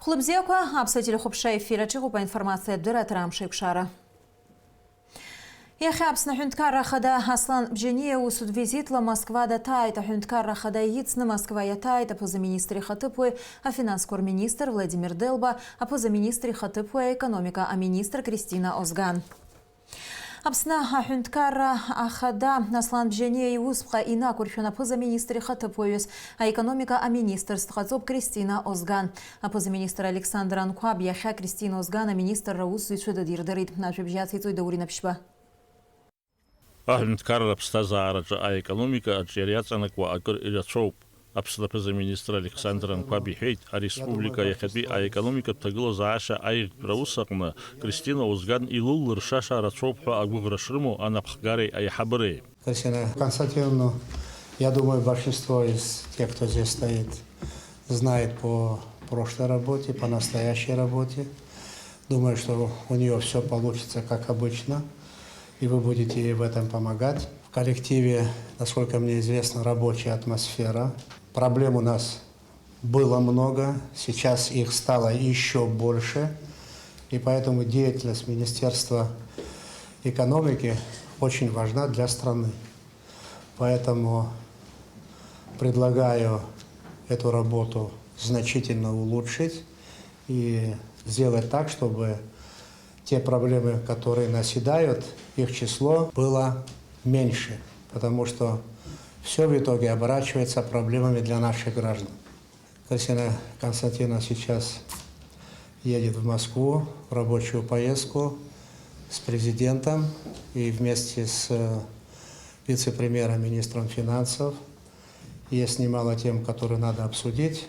Хлыбзеква, абсатили хопша эфира чигупа информация дыратырам шейкшара. Яхабсна хюнткара хада Аслан Бженеу судвизитла Москвада тайта хюнткара хада яйцна Москва ятайта позаминистре хатыпуэ, а финанскор министр Владимир Делба, а позаминистре хатыпуэ экономика, а министр Кристина Озган. Абсна хюнткара ахада Аслан Бженеу успха ина курфюна позаминистре хатыпуэс, а экономика, а министр стхацоп Кристина Озган, а позаминистр Александр Анкуаб яха Кристина Озган, а министр Раус Вичуда Дирдарит, наши бжацицуй даурина пшба. Ахнткара пстазаараҿы аекономика аҿиариаҵанакуа акыр ирацәоуп. Аԥслаԥыза-министр Александр Анкуаб иҳәеит, ареспублика иахьатәи аекономикатә ҭагылазаашьа аиӷьтәра аус аҟны Кристина Озган илыллыршаша рацәоуп ҳәа агәыӷра шрымоу анаԥхгареи аиҳабыреи. Кристина Константиновна, я думаю, большинство из тех, кто здесь стоит, знает по прошлой работе, по настоящей работе. Думаю, что у нее все получится как обычно. И вы будете ей в этом помогать. В коллективе, насколько мне известно, рабочая атмосфера. Проблем у нас было много, сейчас их стало еще больше. И поэтому деятельность Министерства экономики очень важна для страны. Поэтому предлагаю эту работу значительно улучшить и сделать так, чтобы те проблемы, которые наседают, их число было меньше, потому что все в итоге оборачивается проблемами для наших граждан. Кристина Константиновна сейчас едет в Москву в рабочую поездку с президентом и вместе с вице-премьером, министром финансов. Есть немало тем, которые надо обсудить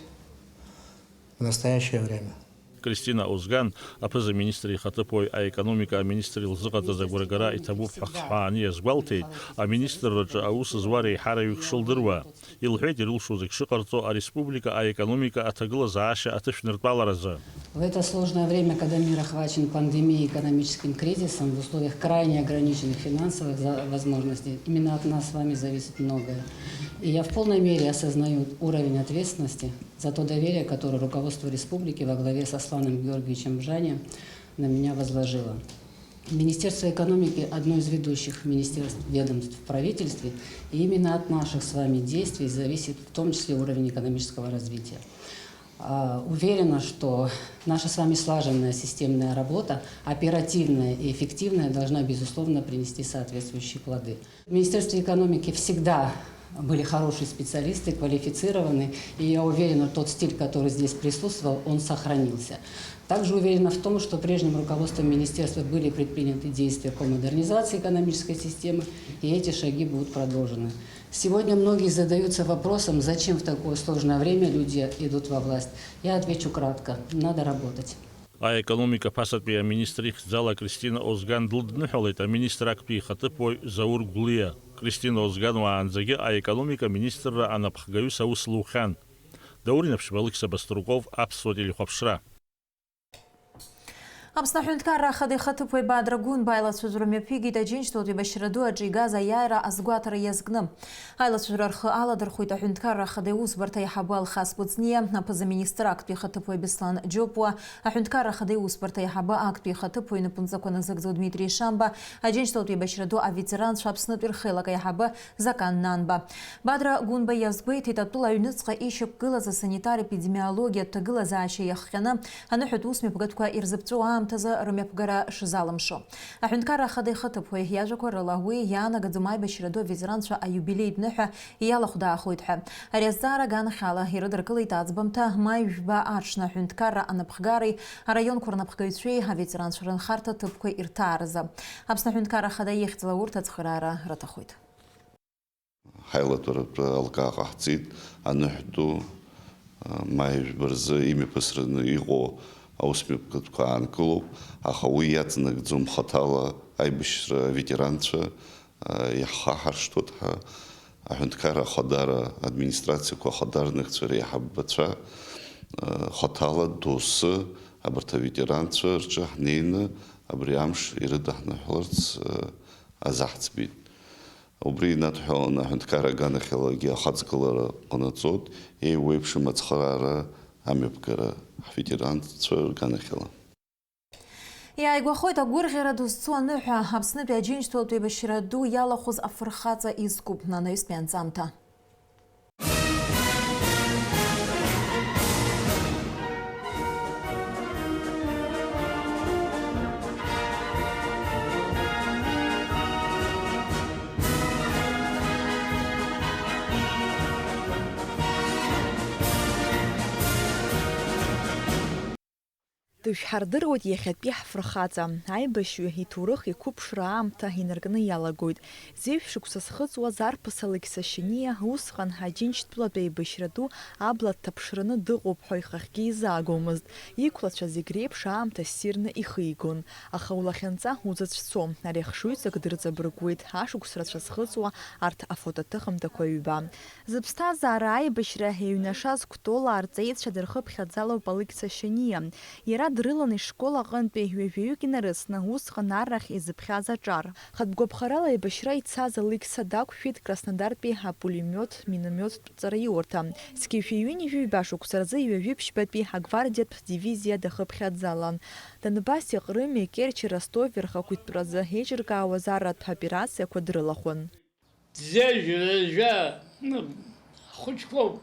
в настоящее время. Кристина Озган, аԥыза-министр ихаҭыԥуаҩ аекономика аминистр илзыҟаҵаз агәыргара иҭабуп ҳәа хҳәааны иазгәалҭеит, аминистрраҿы аус зуа реиҳараҩык шылдыруа. Илҳәеит ирылшо зегь шыҟарҵо ареспублика аекономика аҭагылазаашьа аҭышәныртәаларазы. В это сложное время, когда мир охвачен пандемией и экономическим кризисом, в условиях крайне ограниченных финансовых возможностей, именно от нас с вами зависит многое. И я в полной мере осознаю уровень ответственности за то доверие, которое руководство республики во главе с Асланом Георгиевичем Бжане на меня возложило. Министерство экономики – одно из ведущих министерств, ведомств в правительстве, и именно от наших с вами действий зависит в том числе уровень экономического развития. Уверена, что наша с вами слаженная системная работа, оперативная и эффективная, должна, безусловно, принести соответствующие плоды. В Министерстве экономики всегда были хорошие специалисты, квалифицированные, и я уверена, тот стиль, который здесь присутствовал, он сохранился. Также уверена в том, что прежним руководством министерства были предприняты действия по модернизации экономической системы, и эти шаги будут продолжены. Сегодня многие задаются вопросом, зачем в такое сложное время люди идут во власть. Я отвечу кратко: надо работать. Аекономика ԥасатәи аминистр ихьӡала Кристина Озган дылдныҳәалеит аминистр актәи ихаҭыԥуаҩ Заур Гәлиа. Кристина Озган уаанӡагьы аекономика министрра анаԥхгаҩыс аус лухьан. Даурина ԥшьба, Алықьса Баструков, аԥсуа телехәаԥшра. Абсна хюнткара хады хатыпуй бадрагун байла цузруме пигит аджинчтот ибашираду аджигаза яйра азгуатара язгным. Айла цузрархы аладырхуйта хюнткара хады узбарта яхабал хаспуцния, напозаминистр актуи хатыпуй Беслан Джопуа, а хюнткара хады узбарта яхаба актуи хатыпуй напунзакона загзу Дмитрий Шамба, аджинчтот ибашираду а ветеран шапснут ирхылака яхаба Закан Нанба. Бадра гунба язгуит титула юницка ишек гылаза санитар-эпидемиология тагылаза аща яххяна, аныхют усми пгатка ирзыпцуа Таза румяпгара шизалымшо. А хюнткара хады хатыпуй яжако рылагуи яна гадзумай башираду ветеранша а юбилей дныха яла худа ахуйтха. Арязара ган хала ирыдыркылый тацбамта май жба аршна хюнткара анапхгарый район курнапхгайцуи а ветеранша рынхарта тыпкой иртарза. Абсна хюнткара хада ехтила урта цхырара ратахуйт. Хайла тура алкаға хцит, анухту май жбарзы ими пысрыны иго аусмепкатка анкылоуп, аха уи иаҵанакӡом хаҭала аибашьра ветеранцәа иаҳхаҳаршҭуеит ҳәа аҳәынҭқарра ахадара администрациақәа ахадарныхцәа реиҳабацәа хаҭала доусы абарҭ аветеранцәа рҿы ҳнеины абри амш ирыдаҳныҳәаларц азаҳӡбеит. Убри инадҳәаланы аҳәынҭқарра аганахьалагьы ахаҵгылара ҟанаҵоит, еиуеиԥшым ацхыраара амҩаԥгара ҳветеранцәа рганахьала. Иааигәахоит агәырӷьара ду зцу аныҳәа Аԥснытәи Аџьынџьтәылатәи еибашьра ду иалахәыз афырхаҵа изкуп нанаҩстәи анҵамҭа. Дышәҳардыруеит иахьатәи ҳфырхаҵа. Аибашьҩы иҭоурых иқәыԥшра аамҭа инаркны иалагоит. Зеиԥш шықәса зхыҵуаз арԥыс Алықьса Шьаниа усҟан Аџьынџьтәылатәи еибашьра ду абла дҭаԥшраны дыҟоуп ҳәа ихахьгьы изаагомызт. Иқәлацәа зегь реиԥш аамҭа ссирны ихигон. Аха улахьынҵа узыцәцом. Ари ахшыҩҵак дырҵабыргуеит ашықәс рацәа зхыҵуа арҭ афотоҭыхымҭақәа ҩба. Зыԥсҭазаара аибашьра еиҩнашаз Кәтола арҵаҩцәа дырхыԥхьаӡалоуп Алықьса Шьаниа. Иара дрылан ишкол аҟынтәи ҩажәаҩык инарысны усҟан аррахь изыԥхьаз аҿар. Хатәгәаԥхарала еибашьра ицаз Алықьса дақәшәеит Краснодартәи апулемиот-миномиоттә ҵараиурҭа. Зқьышәаҩыни жәаҩба шықәса рзы ҩажәи-ԥшьбатәи агвардиатә дивизиа дахыԥхьаӡалан. Донбасс, Ҟрыми, Керчи, Ростови рхақәиҭтәразы еиҿыркаауаз арратә операциақәа дрылахәын. Хәыҷқәоуп,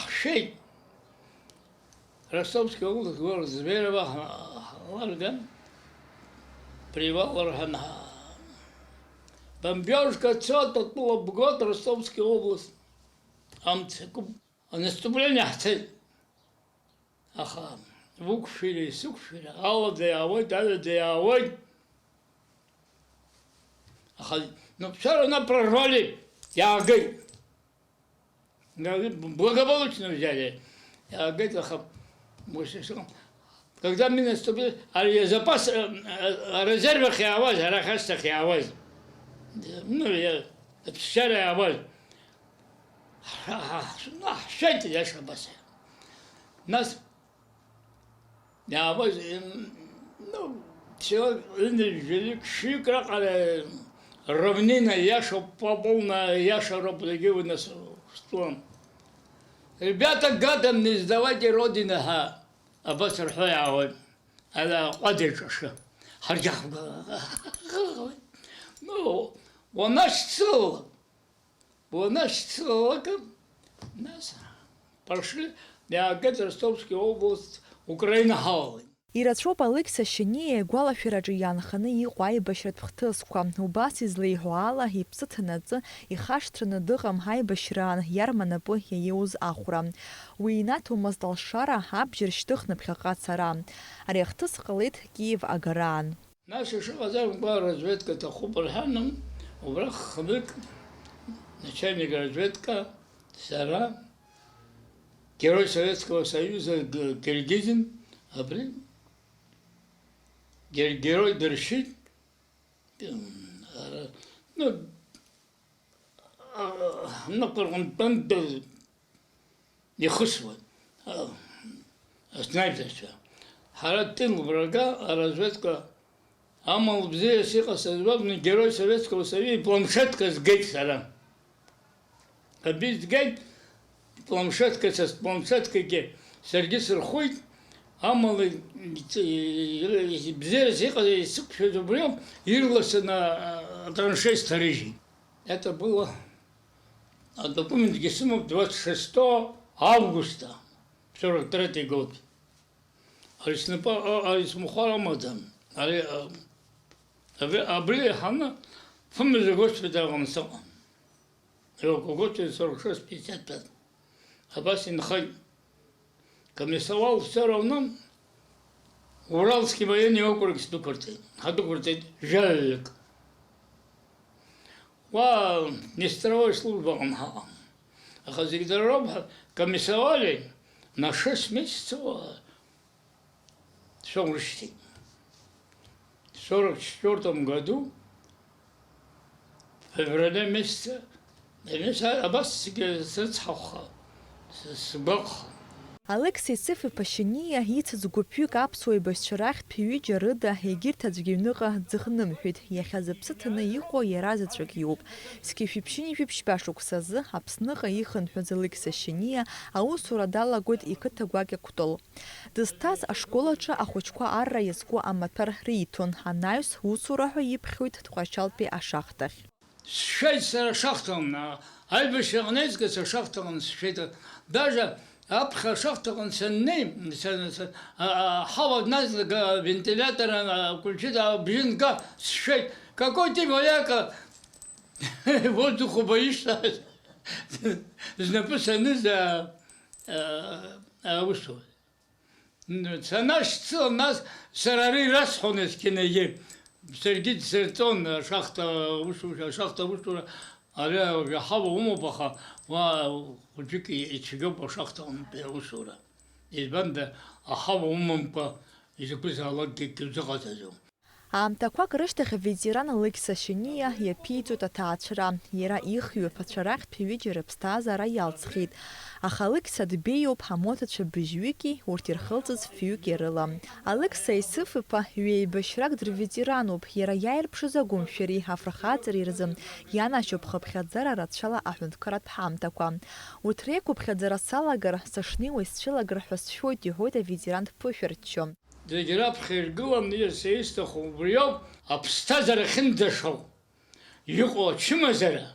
ҳшеит. Ростовский область, город Зверево, Ларган, привал Ларган. Бомбежка, это было год Ростовская область. А наступление хотели. Аха, вукшили, сукшили, алла деявой, дали деявой. Аха, но все равно прорвали. Я говорю, благополучно взяли. Я говорю, аха, когда мы наступили, запас резервах я аваз, рахастах я аваз. Ну, я вчера я аваз. Шайте я шабаса. Нас я аваз, ну, все, велик шикра, равнина, яша попал на яша роблегивы на столом. Ребята, гадам не сдавайте родину, а бас рхуя, а قدرش خرجها. Ну, وناش целок, нас пошли, я говорю, Ростовская область, Украина хавала. Ирацәоуп Алықьса Шьаниа игәалашәараҿы иаанханы иҟоу аибашьратә хҭысқәа. Убас излеиҳәо ала иԥсы ҭанаҵы ихашҭраны дыҟам ҳаибашьраан иарма напы иаиуз ахәра. Уи инаҭомызт алшара абџьар шьҭыхны ԥхьаҟа ацара. Ари ахҭыс ҟалеит Киев агараан. Нас ишыҟаз разведка аҭахуп рҳәан, убра хнык начальник разведка, сара, Герой Советского Союза Киргизин, абри герой дыршит, ну, пырғынтан не хысвай, знаете что, хараттин врага, а разведка, амал бзе сиқасазвабный Герой Советского Союза, планшетка с гейт сара. Кабиз гейт, планшетка с планшеткой, Сергей Сырхуй, амалы бзе сиқасы сукши зубрем, ирласы на траншей сторожей. Это было, документ Гесимов 26 августа 43 год. Алис Мухарамадан, Абли Хана, фамилия госпиталя Гамсала. Его год 46-55. Абасин Хай комиссовал все равно Уральский военный округ Стукурты. Хадукурты Жалик. Ва нестровой служба Амха. А Хазигдаров комиссовали на 6 месяцев в 1944 году, в феврале месяце, Аббас Сбах. Алексей Сыф-иԥа Шьаниа ицыз гәыԥҩык аԥсуа еибашьцәа рахьтә ҩыџьа рыда егьырҭ аӡәгьы иҩныҟа дзыхнымҳәит. Иахьа зыԥсы ҭаны иҟоу иара заҵәык иоуп. Зқьышәиԥшьынижәиԥшьба шықәсазы Аԥсныҟа ихынҳәыз Алексей Шьаниа аусура далагоит иқыҭа гәакьа Кәтол. Дызҭаз ашкол аҿы ахәыҷқәа арра иазку амаҭәар риҭон. Анаҩс усура ҳәа иԥхьоит Тҟәарчалтәи ашахтахь. Сшеит сара шахтаҟны, аибашьраҟны изгаз ашахтаҟны сшеит. Даже аԥхьа ашахтаҟны саннеи, ҳава дназлага вентилятор включит, бжьынга сшеит. Какой ты вояка, воздуху боишься? Знапы саныз усу. Санашьцыл нас сарари расхон ескенеге. Сергей Сертон, шахта усура, аля ҳава умопаха, ва хуҷыки ичигоба шахта усура. Избанда ҳава умампа изакәыз алаггьы зыҟаҵазу. Аамҭақәак рышьҭахь аветеран Алексей Шьаниа иаԥиҵоит аҭаацәара. Иара ихҩы ԥацәа рахьтә ҩыџьа рыԥсҭазаара иалҵхьеит. Аха Алексей дбеиоуп ҳамоҭацәа быжьҩыки урҭ ирхылҵыз фҩыки рыла. Алексей Сыф-иԥа ҩеибашьрак дырветерануп. Иара иааирԥшыз агәымшәари афырхаҵареи рзы ианашьоуп хыԥхьаӡара рацәала аҳәынҭқарратә ҳамҭақәа. Урҭ реиқәыԥхьаӡара салагар, сышнеиуа исцәылагар ҳәа сшәоит, иҳәоит аветеран дԥышәырччо. Зегьы раԥхьа иргыланы исҭаху убри ауп аԥсҭазаара ахьынӡашоу. Иҟоу ачымазара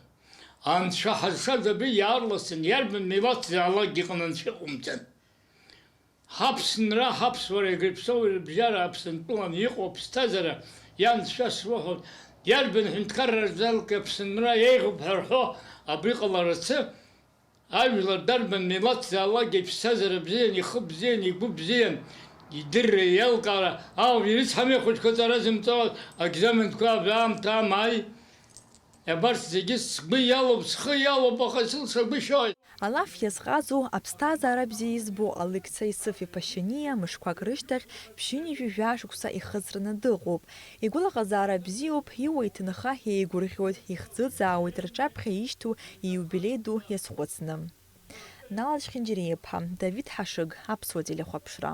анцәа ҳазшаз абри иаарласны иарбан милаҭзаалакгьы иҟаны анцәа иҟоумҵан. Ҳаԥсынра, ҳаԥсуара егрыԥсоу рыбжьара аԥсынтәылан иҟоу аԥсҭазаара ианцәа срыҳәоит. Иарбан ҳәынҭқарратә аԥсынра еиӷьуп ҳәа рҳәо абри ҟаларацы ажәлар дарбан милаҭзаалакгьы иԥсҭазаара бзиан, ихы бзиан, игәы бзиан идырра иалкаара, ирыцҳами ахәыҷқәа ҵара зымҵауаз, агзаменқәа аамҭа амааи. Абарҭ зегьы сгәы иалоуп, схы иалоуп, аха сылшагәышьоит. Алаф иазҟазоу аԥсҭазаара бзиа избо Алексей Сыф-иԥа Шьаниа мышқәак рышьҭахь ԥшьынҩажәи жәашықәса ихыҵраны дыҟоуп. Игәылаҟазаара бзиоуп, иуа иҭынха еигәырӷьоит, ихӡыӡаауеит рҿаԥхьа ишьҭоу ииубилеи ду иазхәыцны. Налаџь Хьынџьариа-иԥа, Давид Ҳашыг, Аԥсуа телехәаԥшра.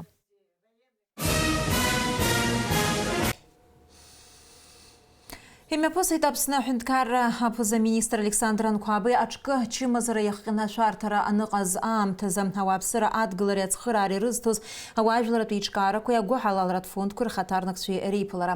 Имҩаԥысит Аԥсны аҳәынҭқарра аԥыза-министр Александр Анқәабеи аҿкы чымазара иахҟьанашәарҭара аныҟаз аамҭазы ауааԥсыра адгылареи ацхыраареи рызҭоз ауаажәларатә еиҿкаарақәеи агәыҳалалратә фондқәеи рхаҭарнакцәеи реиԥылара.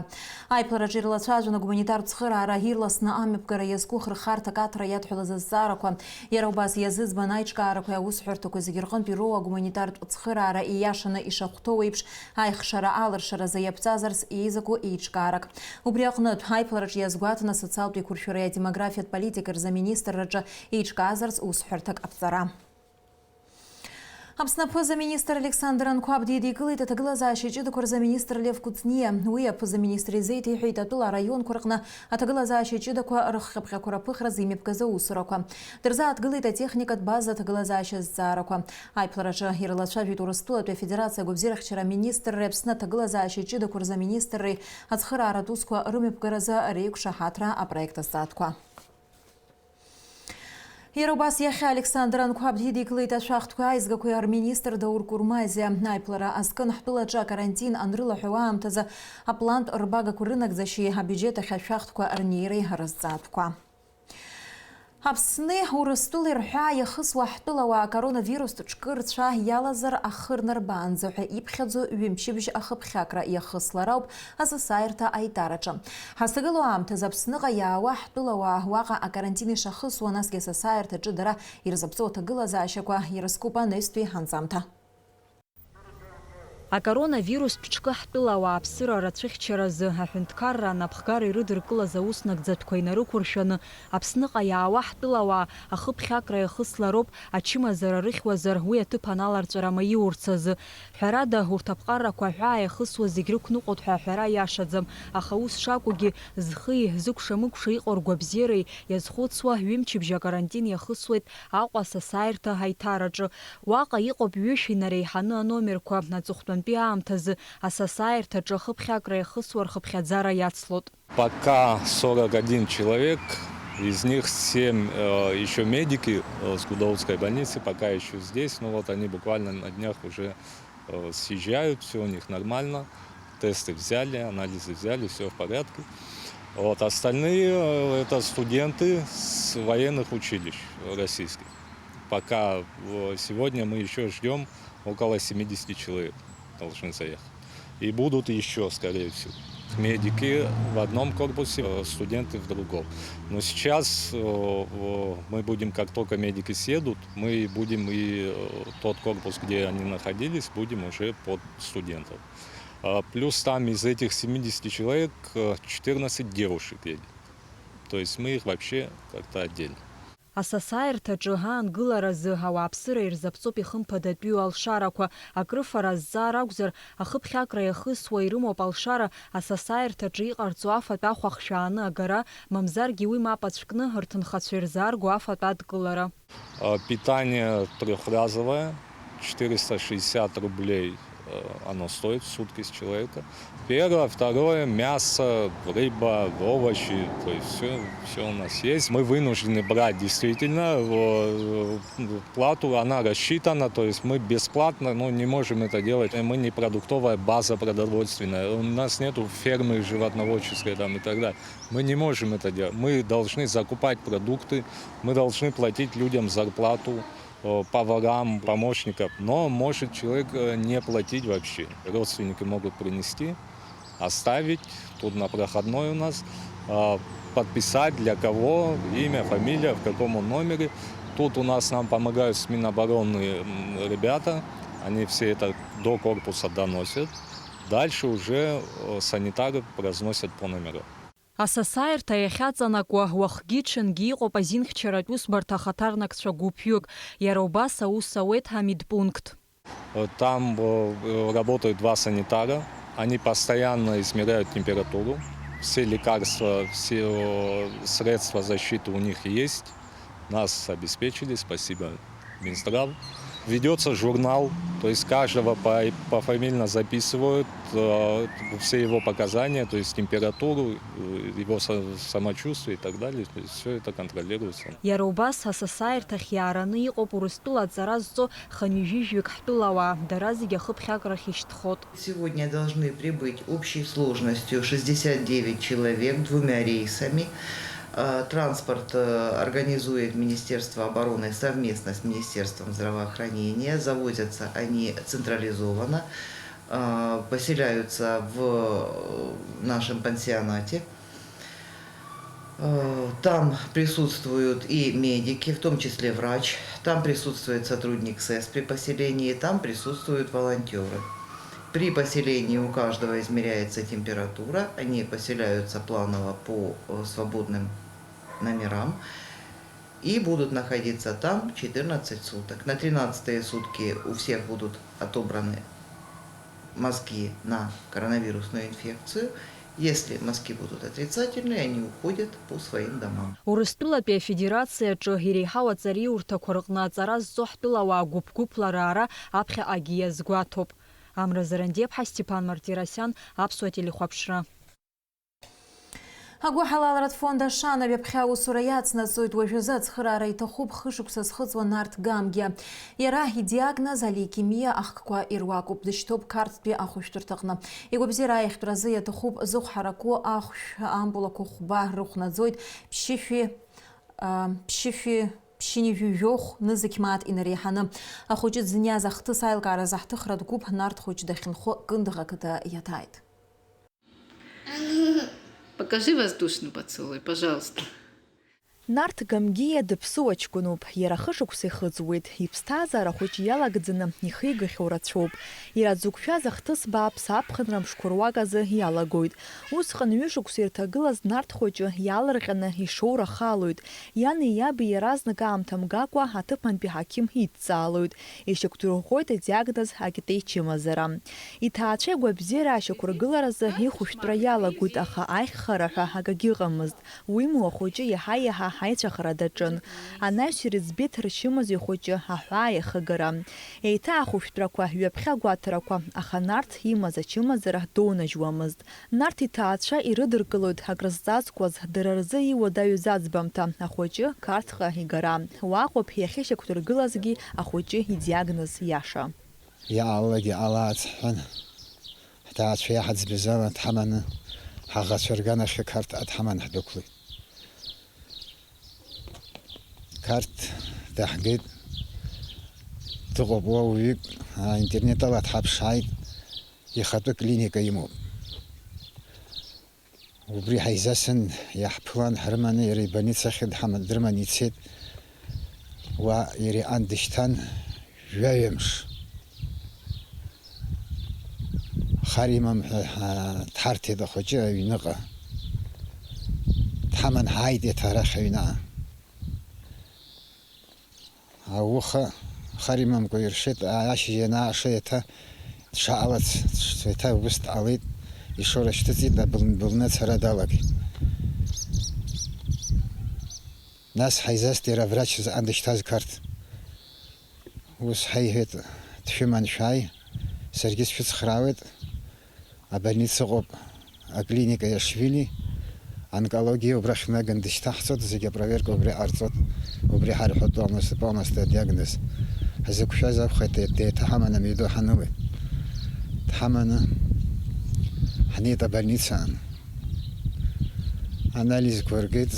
Аиԥылараҿы ирылацәажәон агуманитартә цхыраара ирласны амҩаԥгара иазку хырхарҭак аҭара иадҳәалаз азҵаарақәа. Иара убас иазыӡбан аиҿкаарақәеи аусҳәарҭақәеи зегьы рҟынтә ироуа агуманитартә цхыраара ииашаны ишахәҭоу еиԥш аихшара алыршаразы иаԥҵазарц еизаку еиҿкаарак. Убри аҟнытә аиԥылараҿы иазгәаҭаны асоциалтә еиқәыршәареи адемографиатә политикеи рзаминистрраҿы еиҿкаазарц усҳәарҭак аԥҵара. Аԥсны аԥыза-министр Александр Анқәаб дидикылеит аҭагылазаашьа ҷыдақәа рзаминистр Лев Кәыҵниа. Уи аԥыза-министр изеиҭеиҳәеит атәыла араионқәа рҟны аҭагылазаашьа ҷыдақәа рыхҟьаԥҟьақәа раԥыхразы имҩаԥгазы аусурақәа. Дырзааҭгылеит атехникатә база аҭагылазаашьа зҵаарақәа. Аиԥылараҿы ирылацәажәеит Урыстәылатәи афедерациа агәабзиарахьчара аминистрреи Аԥсны аҭагылазаашьа ҷыдақәа рзаминистрреи ацхырааратә усқәа рымҩаԥгаразы реиқәшаҳаҭра апроектазҵаатәқәа. Иара убас иахьа Александр Анқәаб дидикылеит ашәахтәқәа аизгақәеи арминистр Даур Курмазиа. Аиԥылара азкын ҳтәылаҿы акарантин анрылаҳәауа аамҭазы аплантә рбагақәа рынагӡашьеи абиуџьет ахь ашәахтәқәа рнеиреи рызҵаатәқәа. Аԥсны Урыстәылеи рҳәаа иахысуа ҳтәылауаа коронавирус ҿкы рцәа иалазар ахы рнарбаанӡа ҳәа иԥхьаӡо ҩымчыбжь ахыԥхьакра иахыслара ауп асасааирҭа аитараҿы. Ҳазҭагылоу аамҭазы Аԥсныҟа иаауа ҳтәылауаа уаҟа акарантин ишахысуа, насгьы асасааирҭаҿы дара ирзаԥҵо аҭагылазаашьақәа ирызкуп анаҩстәи ҳанҵамҭа. Акоронавирус ҿкы ҳтәылауаа аԥсыра рацәыхьчаразы аҳәынҭқарра анапхгара ирыдыркылаз ауснагӡатәқәа инарықәыршәаны Аԥсныҟа иаауа ҳтәылауаа ахыԥхьакра иахыслароуп ачымазара рыхьуазар уи аҭыԥ аналарҵәара маиурц азы. Ҳәарада урҭ аԥҟаррақәа аҳәаа иахысуа зегь рықәныҟәоит ҳәа аҳәара иашаӡам. Аха ус шакәугьы зхи зыкәша-мыкәша иҟоу ргәабзиареи иазхәыцуа ҩымчыбжь акарантин иахысуеит Аҟәа асасааирҭа аиҭараҿы. Уаҟа иҟоуп ҩышәи нареиҳаны аномерқәа аҵыхәтәантәи аамҭазы асасааирҭаҿы ахыԥхьакра иахысуа рхыԥхьаӡара иацлот. Пока 41 человек Из них 7 еще медики с Гудаутской больницы, пока еще здесь. Но вот они буквально на днях уже съезжают, все у них нормально. Тесты взяли, анализы взяли, все в порядке. Вот, остальные это студенты с военных училищ российских. Пока сегодня мы еще ждем около 70 человек должны заехать. И будут еще, скорее всего. Медики в одном корпусе, студенты в другом. Но сейчас мы будем, как только медики съедут, мы будем и тот корпус, где они находились, будем уже под студентов. Плюс там из этих 70 человек 14 девушек едет. То есть мы их вообще как-то отдельно. Асасааирҭаҿы аангыларазы ауааԥсыра ирзаԥҵоуп ихымԥадатәиу алшарақәа, акрыфара зҵаар акәзар, ахыԥхьакра иахысуа ирымоуп алшара асасааирҭаҿы иҟарҵо афатә ахәа хшәааны агара, мамзаргьы уи мап ацәкны рҭынхацәа ирзаарго афатә адкылара. Питание трехразовое, 460 рублей оно стоит в сутки с человека. Первое, второе, мясо, рыба, овощи, то есть все у нас есть. Мы вынуждены брать действительно плату, она рассчитана, то есть мы бесплатно, но не можем это делать. Мы не продуктовая база продовольственная, у нас нету фермы животноводческой там и так далее. Мы не можем это делать. Мы должны закупать продукты, мы должны платить людям зарплату, поварам, помощникам, но может человек не платить вообще. Родственники могут принести, оставить, тут на проходной у нас, подписать для кого, имя, фамилия, в каком он номере. Тут у нас нам помогают с Минобороны ребята, они все это до корпуса доносят. Дальше уже санитары разносят по номерам. Асасааирҭа иахьаҵанакуа уахгьы ҽынгьы иҟоуп азинхьчаратә усбарҭа ахаҭарнакцәа гәыԥҩык. Иара убас аус ауеит амедпункт. Там работают 2 санитара. Они постоянно измеряют температуру. Все лекарства, все средства защиты у них есть. Нас обеспечили, спасибо Минздрав. Ведется журнал, то есть каждого пофамильно записывают все его показания, то есть температуру, его самочувствие и так далее. То есть все это контролируется. Иара убас асасааирҭахь иаараны иҟоуп Урыстәыла аҵара зҵо хынҩажәижәҩык ҳтәылауаа, дара зегьы ахыԥхьакрахь ишьҭхоит. Сегодня должны прибыть общей сложностью 69 человек 2 рейсами. Транспорт организует Министерство обороны совместно с Министерством здравоохранения. Завозятся они централизованно, поселяются в нашем пансионате. Там присутствуют и медики, в том числе врач. Там присутствует сотрудник СЭС при поселении, там присутствуют волонтеры. При поселении у каждого измеряется температура, они поселяются планово по свободным номерам и будут находиться там 14 суток. На 13-е сутки у всех будут отобраны мазки на коронавирусную инфекцию. Если мазки будут отрицательные, они уходят по своим домам. Урыстәылатәи афедерациаҿы иреиҳау аҵариурҭақәа рҟны аҵара зҵо ҳтәылауаа гәыԥ-гәыԥлара ара аԥхьаҟагьы иазгәаҭоуп. Амра Зарандеԥҳа, Степан Мартиросиан, Аԥсуа телехәаԥшра. Агәы ҳалалратә фонд ашана ҩаԥхьа аусура иацнаҵоит уажәазы ацхыраара иҭахуп хышықәса зхыҵуа Нарҭ Гамгьы. Иара идиагноз алейкемиа ахкқәа ируакуп, дышьҭоуп Қарҭтәи ахәышәтәырҭаҟны. Игәабзиара аихтәразы иаҭахуп зыхәҳарақәоу ахәшә ампулақәа хәба рыхәнаӡоит ԥшьышәи-жәохә нызықь мааҭ инареиҳаны. Ахәыҷы дзыниаз ахҭыс аилкааразы ҳҭыхра дгәуп, Нарҭ хәыҷ дахьынхо Кындыӷ ақыҭа иаҭааит. Покажи воздушный поцелуй, пожалуйста. Нарҭ Гамгиа дыԥсуа ҷкәыноуп, иара хышықәса ихыҵуеит, иԥсҭазаара хәыҷ иалагӡаны ихигахьоу рацәоуп. Иара дзықәшәаз ахҭыс бааԥс аԥхынра мшқәа руак азы иалагоит. Усҟан ҩышықәса ирҭагылаз Нарҭ хәыҷы иаалырҟьаны ишоура халоит. Иани иаби иаразнак аамҭа мгакәа аҭыԥантәи ҳақьым идҵаалоит. Ишьақәдырӷәӷәоит адиагноз акитеи чымазара. Иҭаацәа игәабзиара ашьақәыргыларазы ихәышәтәра иалагоит, аха аиӷьхара ҳәа акагьы ыҟамызт. Уимоу ахәыҷы иаҳа-иаҳа ҳаицәахара даҿын. Анаҩсыр иӡбеит рчымазаҩ хәыҷы аҳәаа иахыгара. Еиҭа ахәышәтәрақәа, ҩаԥхьа агәаҭарақәа, аха Нарҭ имаз ачымазара доунажьуамызт. Нарҭ иҭаацәа ирыдыркылоит акрызҵазкуаз дара рзы иуадаҩыз аӡбамҭа, ахәыҷы Қарҭҟа игара. Уаҟоуп иахьышьақәдыргылазгьы ахәыҷы идиагноз иаша. Иааллагьы ҟалаац ҳҳәан, ҳҭаацәа иаҳаӡбыз ала дҳаманы ҳаӷацәа рганахьы Қарҭҟа дҳаманы ҳдәықәлеит. Қарҭ даҳгеит, дыҟоуп уаҩык аинтернет ала дҳаԥшааит, ихатәы клиника имоуп. Убри ҳаизасын иаҳԥылан ҳрыманы иара ибольницахь дрыманы ицеит. Уа иара иҟан дышьҭан жәаҩамш. Хар имам ҳәа дҳарҭеит ахәыҷы аҩныҟа. Дҳаман ҳааит еиҭа арахь аҩнаҟа. Ауха хар имамкәа иршеит, ашьыжь ианааша еиҭа дшаҟалац, еиҭа убыс дҟалеит, ишора шьҭыҵит, абылны ацара далагеит. Нас ҳаизаст иара аврач заҟан дышьҭаз Қарҭ. Ус ҳаиҳәеит, дшәыман шәааи, саргьы сшәыцхраауеит, абольница ыҟоуп, аклиника Иашвили, онкологиа убрахь наган дышьҭаҳҵоит, зегьы апроверка убри ҟарҵоит, убри ҳарҳәоит полностью адиагноз. Ҳзықәшәаз акәхеит, еиҭа ҳаманы амҩаду ҳанылеит. Дҳаманы ҳнеит абольница, анализқәа ргеит,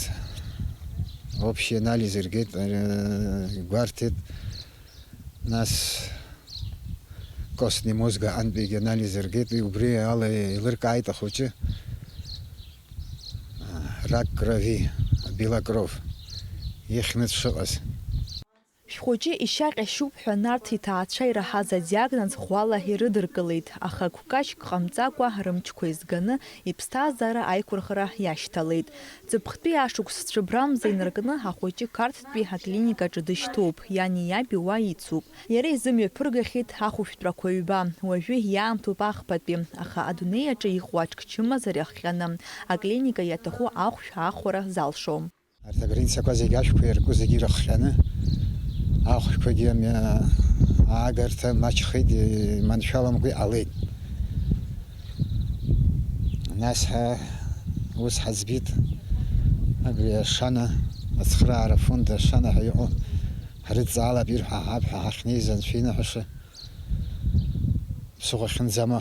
общий анализ ргеит, гәарҭеит, нас костни мозга антигенный анализ ргеит, убри ала еилыркааит ахәыҷы рак крови, белокров, ихьны дшыҟаз. Шәхәыҷы ишьаҟьашьуп ҳәа Нарҭ иҭаацәа ираҳаз адиагноз ӷәӷәала ирыдыркылеит, аха гәкажьк ҟамҵакәа рымчқәа изганы иԥсҭазаара аиқәырхара иашьҭалеит. Ҵыԥхтәи ашықәс цәыбрамза инаркны ахәыҷы Қарҭтәи аклиникаҿы дышьҭоуп, иани иаби уа ицуп. Иара изымҩаԥыргахьеит ахәышәтәрақәа ҩба, уажәы иаамҭоуп ахԥатәи, аха адунеи аҿы иҟоу аҿк чымазара иахҟьаны аклиника иаҭаху ахәшә аахәара залшом. Арҭ аграницақәа зегьы ашәқәа иарку зегьы ирыхҟьаны, ахәшәқәагьы аагарҭа маҷхеит, маншәаламкәа иҟалеит. Нас ус ҳаӡбит, абри ашана, ацхыраара фонд ашана ҳәа иҟоу ҳрыдҵаалап ирҳәаҳап ҳәа ҳахьнеиз анцәа иныҳәаша. Ԥсыхәа ахьынӡама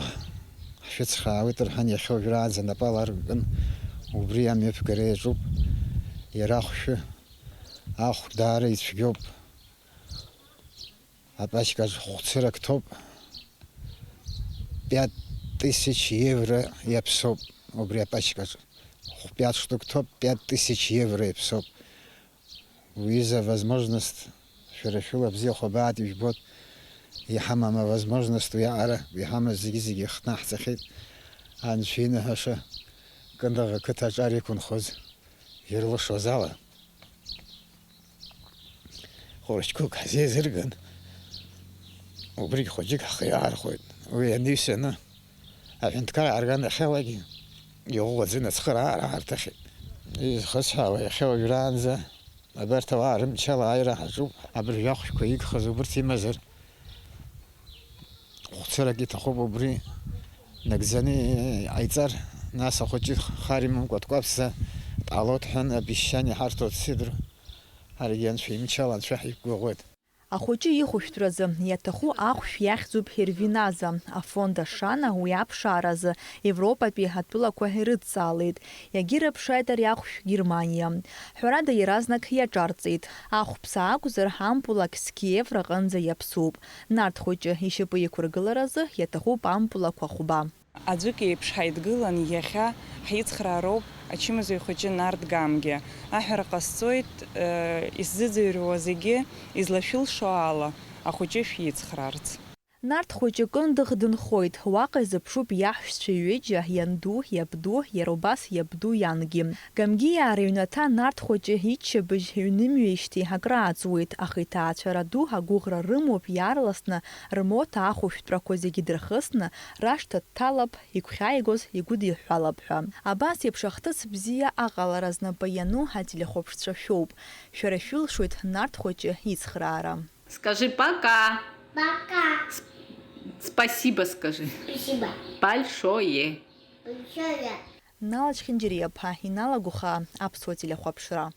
ҳшәыцхраауеит рҳәан, иахьа уажәраанӡа напы аларкын, убри амҩаԥгара иаҿуп. Иара ахәшәы даара ицәгьоуп. Апачкаҿ хәцырак ҭоуп, 5000 евро иаԥсоуп, убри апачкаҿ. 5 штук ҭоуп, 5000 евро иаԥсоуп. Уиза возможност, шәара шәыла бзиа хәабаат ижәбоит, иҳамам авозможност уиаҟара, иҳамаз зегьы ихҭнаҳҵахьеит. Анцәа иныҳәаша, Кындыӷ ақыҭаҿ ар иқәынхоз ирлышоз ала. Хәыҷқәак ҳзеизырган, убригь хәыҷык ҳхы иаархәоит. Уи аниҩсаны аҳәынҭқар аарганахьалагьы иӷәӷәаӡаны ацхыраара аарҭахьеит. Изхысҳәаауа иахьа уажәраанӡа абарҭ ауаа рымчала ааира ҳаҿуп. Абыржәы ахәшәқәа игхаз убырҭ имазар, хәцырак иҭахуп убри нагӡаны иҟаиҵар, нас ахәыҷы хар имамкәа дкәаԥса дҟалоит ҳәан абешьшьан иҳарҭо дсидро. Ҳаргьы анцәа имчала анцәа ҳиқәгәыӷуеит. Ахәыҷы ихәышәтәразы иаҭаху ахәшә иахьӡуп Ҳервиназа. Афонд ашана уи аԥшааразы Европатәи атәылақәа ирыдҵаалеит. Иагьырыԥшааит ари ахәшә Германиа. Ҳәарада иаразнак иаҿарҵеит. Ахәԥса акәзар ампулак Киев раҟынӡа иаԥсоуп. Нарҭ хәыҷы ишьапы иқәыргыларазы иаҭахуп ампулақәа хәба. Аӡәык еиԥш ҳаидгылан иахьа ҳицхраароуп ачымазаҩ хәыҷы Нарҭ Гамгьы. Аҳәара ҟасҵоит исзыӡырҩуа зегьы излашәылшо ала ахәыҷы шәицхраарц. Нарҭ хәыҷыкындых дынхоит, уаҟа изыԥшуп иаҳәшьцәа ҩыџьа, ианду, иабду, иара убас иабду иангьы. Гамгиаа рыҩнаҭа Нарҭ хәыҷы иччабыжь ҩнымҩеижьҭеи акрааҵуеит, аха иҭаацәара ду агәыӷра рымоуп иаарласны, рмоҭа ахәышәтәрақәа зегьы дырхысны, рашҭа дҭалап, игәхьааигоз игәыдиҳәалап ҳәа. Абас еиԥш ахҭыс бзиа аҟалара знапы иану ателехәаԥшцәа шәоуп. Шәара шәылшоит Нарҭ хәыҷы ицхраара. Скажи пока. Пока. Спасибо скажи. Спасибо. Большое. Большое. Налач Хинџьариаԥа иналагәха аԥсуа телехәаԥшра.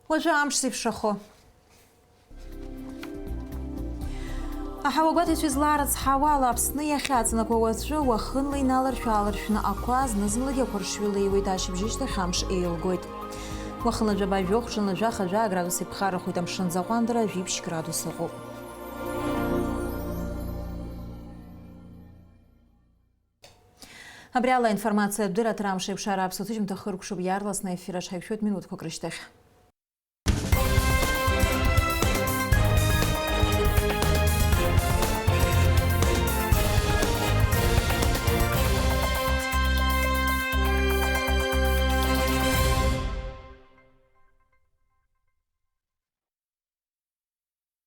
Уажәы амш зеиԥшрахо. Аҳауагәаҭаҩцәа излаарыцҳауа ала Аԥсны иахьаҵанакуа уаҵәы уахынла иналаршә-ааларшәны ақәа зны-зынлагьы ақәыршҩыла ашьыбжьышьҭахь амш еилгоит. Уахынла жәаба жәохә, ҽынла жәаха градус иԥхаррахоит, амшын заҟәандара 2 градус ыҟоуп. Абри ала информациа дыратра амш еиԥш ара аԥсуа ҭыжьымҭа хыркәшоуп, иаарласны ефир аҿ ҳаиқәшәоит минуҭқәак рышьҭахь.